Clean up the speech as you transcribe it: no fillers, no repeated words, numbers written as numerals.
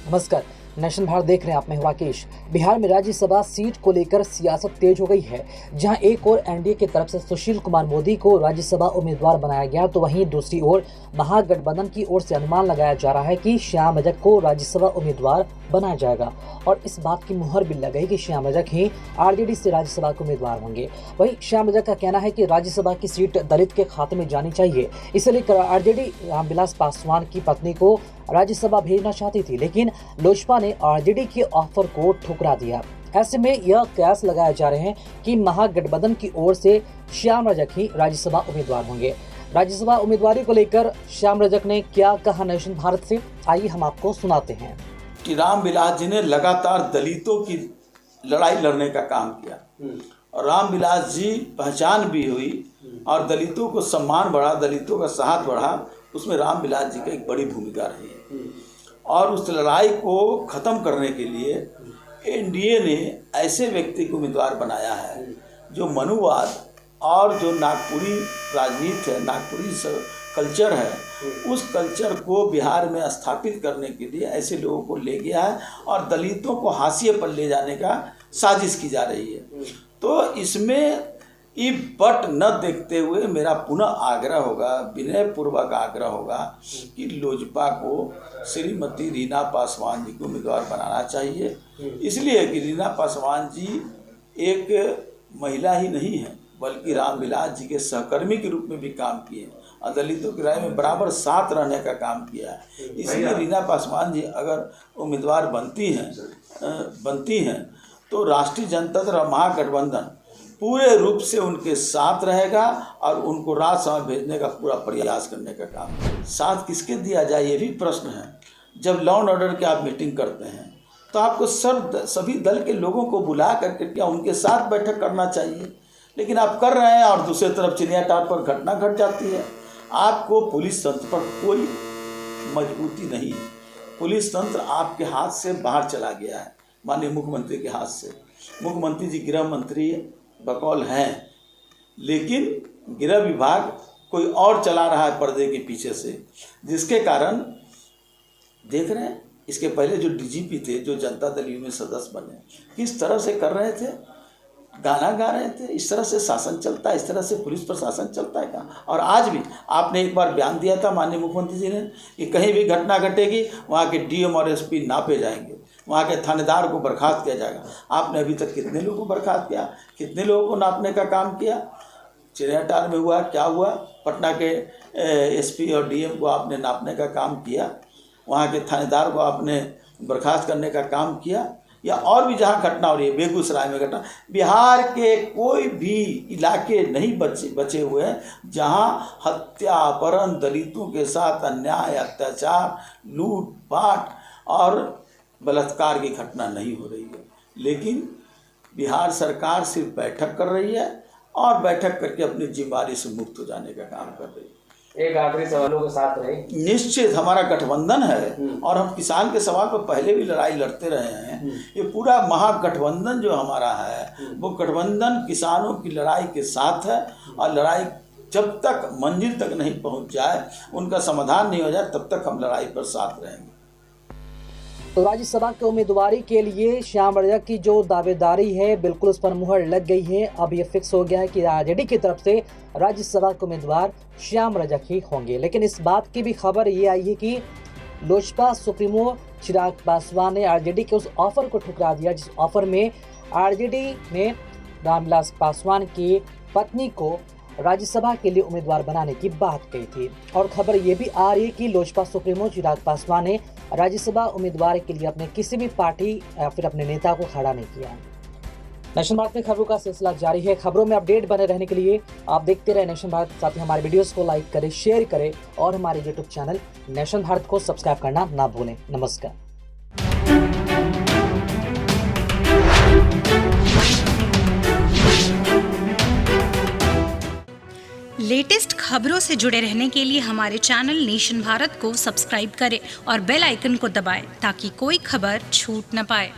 नमस्कार, नेशन भारत देख रहे हैं आप। मैं हूं राकेश। बिहार में राज्यसभा सीट को लेकर सियासत तेज हो गई है। जहां एक ओर एनडीए की तरफ से सुशील कुमार मोदी को राज्यसभा उम्मीदवार बनाया गया, तो वहीं दूसरी ओर महागठबंधन की ओर से अनुमान लगाया जा रहा है कि श्याम रजक को राज्यसभा उम्मीदवार बनाया जाएगा। और इस बात की मुहर भी लग गई कि श्याम रजक ही आरजेडी से राज्यसभा के उम्मीदवार होंगे। वहीं श्याम रजक का कहना है कि राज्यसभा की सीट दलित के खाते में जानी चाहिए। इसे लेकर आरजेडी रामविलास पासवान की पत्नी को राज्यसभा भेजना चाहती थी, लेकिन लोजपा ने आरजेडी के ऑफर को ठुकरा दिया। ऐसे में यह कयास लगाए जा रहे हैं कि महागठबंधन की ओर से श्याम रजक ही राज्यसभा उम्मीदवार होंगे। राज्यसभा उम्मीदवारी को लेकर श्याम रजक ने क्या कहा नेशन भारत से, आइए हम आपको सुनाते हैं। कि रामविलास जी ने लगातार दलितों की लड़ाई लड़ने का काम किया और रामविलास जी पहचान भी हुई और दलितों को सम्मान बढ़ा, दलितों का साथ बढ़ा, उसमें रामविलास जी की एक बड़ी भूमिका रही है। और उस लड़ाई को ख़त्म करने के लिए एनडीए ने ऐसे व्यक्ति को उम्मीदवार बनाया है जो मनुवाद और जो नागपुरी राजनीति है, नागपुरी कल्चर है, उस कल्चर को बिहार में स्थापित करने के लिए ऐसे लोगों को ले गया है और दलितों को हाशिए पर ले जाने का साजिश की जा रही है। तो इसमें ये बट न देखते हुए मेरा पुनः आग्रह होगा, विनयपूर्वक आग्रह होगा कि लोजपा को श्रीमती रीना पासवान जी को उम्मीदवार बनाना चाहिए। इसलिए कि रीना पासवान जी एक महिला ही नहीं है, बल्कि रामविलास जी के सहकर्मी के रूप में भी काम किए और दलितों की राय में बराबर साथ रहने का काम किया है। इसलिए रीना पासवान जी अगर उम्मीदवार बनती हैं तो राष्ट्रीय जनता दल महागठबंधन पूरे रूप से उनके साथ रहेगा और उनको राज्यसभा भेजने का पूरा प्रयास करने का काम। साथ किसके दिया जाए ये भी प्रश्न है। जब लॉ एंड ऑर्डर की आप मीटिंग करते हैं तो आपको सभी दल के लोगों को बुला करके क्या उनके साथ बैठक करना चाहिए, लेकिन आप कर रहे हैं और दूसरी तरफ चिड़ियाटाप पर घटना घट जाती है। आपको पुलिस तंत्र पर कोई मजबूती नहीं है। पुलिस तंत्र आपके हाथ से बाहर चला गया है, माननीय मुख्यमंत्री के हाथ से। मुख्यमंत्री जी गृह मंत्री बकौल हैं, लेकिन गृह विभाग कोई और चला रहा है पर्दे के पीछे से, जिसके कारण देख रहे हैं इसके पहले जो डीजीपी थे, जो जनता दल यू में सदस्य बने, किस तरह से कर रहे थे, गाना गा रहे थे। इस तरह से शासन चलता है, इस तरह से पुलिस प्रशासन चलता है क्या? और आज भी आपने एक बार बयान दिया था माननीय मुख्यमंत्री जी ने कि कहीं भी घटना घटेगी वहाँ के डीएम और एसपी नापे जाएंगे, वहाँ के थानेदार को बर्खास्त किया जाएगा। आपने अभी तक कितने लोगों को बर्खास्त किया, कितने लोगों को नापने का काम किया? चिड़ियाटाप में हुआ क्या हुआ? पटना के एसपी और डीएम को आपने नापने का काम किया, वहाँ के थानेदार को आपने बर्खास्त करने का काम किया? या और भी जहाँ घटना हो रही है, बेगूसराय में घटना, बिहार के कोई भी इलाके नहीं बचे हुए हैं जहाँ हत्या, अपहरण, दलितों के साथ अन्याय, अत्याचार, लूटपाट और बलात्कार की घटना नहीं हो रही है। लेकिन बिहार सरकार सिर्फ बैठक कर रही है और बैठक करके अपनी जिम्मेदारी से मुक्त हो जाने का काम कर रही है। एक आखिरी सवालों के साथ रहे, निश्चित हमारा गठबंधन है और हम किसान के सवाल पर पहले भी लड़ाई लड़ते रहे हैं। ये पूरा महागठबंधन जो हमारा है वो गठबंधन किसानों की लड़ाई के साथ है और लड़ाई जब तक मंजिल तक नहीं पहुंच जाए, उनका समाधान नहीं हो जाए, तब तक हम लड़ाई पर साथ रहेंगे। तो राज्यसभा के उम्मीदवारी के लिए श्याम रजक की जो दावेदारी है, बिल्कुल उस पर मुहर लग गई है। अब ये फिक्स हो गया है कि आरजेडी की तरफ से राज्यसभा के उम्मीदवार श्याम रजक ही होंगे। लेकिन इस बात की भी खबर ये आई है कि लोजपा सुप्रीमो चिराग पासवान ने आरजेडी के उस ऑफर को ठुकरा दिया, जिस ऑफर में आरजेडी ने रामविलास पासवान की पत्नी को राज्यसभा के लिए उम्मीदवार बनाने की बात कही थी। और खबर ये भी आ रही है कि लोजपा सुप्रीमो चिराग पासवान ने राज्यसभा उम्मीदवार के लिए अपने किसी भी पार्टी या फिर अपने नेता को खड़ा नहीं किया। नेशन भारत में खबरों का सिलसिला जारी है। खबरों में अपडेट बने रहने के लिए आप देखते रहे नेशन भारत। साथ ही हमारे वीडियोस को लाइक करें, शेयर करें और हमारे यूट्यूब चैनल नेशन भारत को सब्सक्राइब करना ना भूलें। नमस्कार। लेटेस्ट खबरों से जुड़े रहने के लिए हमारे चैनल नेशन भारत को सब्सक्राइब करें और बेल आइकन को दबाएं ताकि कोई खबर छूट न पाए।